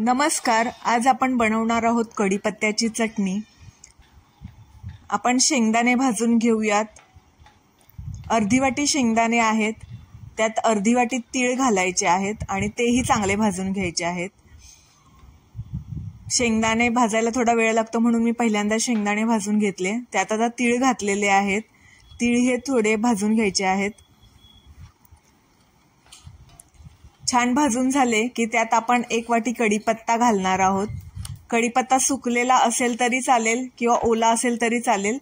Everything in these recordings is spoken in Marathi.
नमस्कार. आज आपण बनवणार आहोत कढीपत्त्याची चटणी. आपण शेंगदाणे भाजून घेऊयात. अर्धी वाटी शेंगदाणे आहेत, त्यात अर्धी वाटी तीळ घालायचे आहेत आणि तेही चांगले भाजून घ्यायचे आहेत. शेंगदाणे भाजायला थोडा वेळ लागतो म्हणून मी पहिल्यांदा शेंगदाणे भाजून घेतले. त्यात आता तीळ घातलेले आहेत. तीळ हे थोडे भाजून घ्यायचे आहेत. छान भाजून झाले की त्यात आपण 1 वाटी कढीपत्ता घालणार आहोत. कढीपत्ता सुकलेला असेल तरी चालेल किंवा ओला असेल तरी चालेल.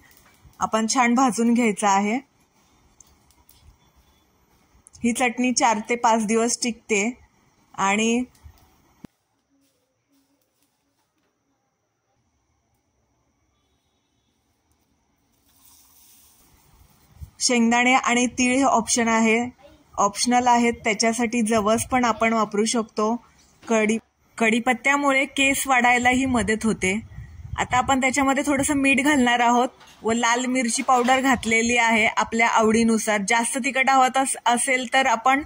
आपण छान भाजून घ्यायचा आहे. ही चटणी 4 ते 5 दिवस टिकते आणि शेंगदाणे आणि तीळ हे ऑप्शनल आहेत. त्याच्यासाठी जवस पण आपण वापरू शकतो. कढीपत्त्यामुळे केस वाढायलाही मदत होते. आता आपण त्याच्यामध्ये थोडंसं मीठ घालणार आहोत व लाल मिरची पावडर घातलेली आहे आपल्या आवडीनुसार. जास्त तिखट हवं असेल तर आपण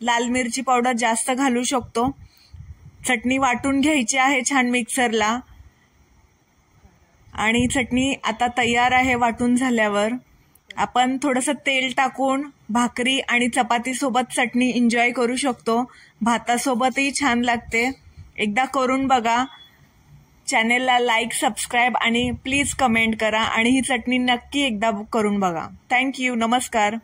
लाल मिरची पावडर जास्त घालू शकतो. चटणी वाटून घ्यायची आहे छान मिक्सरला आणि चटणी आता तयार आहे. वाटून झाल्यावर आपण थोडंसं तेल टाकून भाकरी आणि चपाती सोबत चटणी एन्जॉय करू शकतो. भातासोबतही छान लागते. एकदा करून बघा. चॅनेलला लाईक, सबस्क्राईब आणि प्लीज कमेंट करा आणि ही चटणी नक्की एकदा करून बघा. थँक्यू. नमस्कार.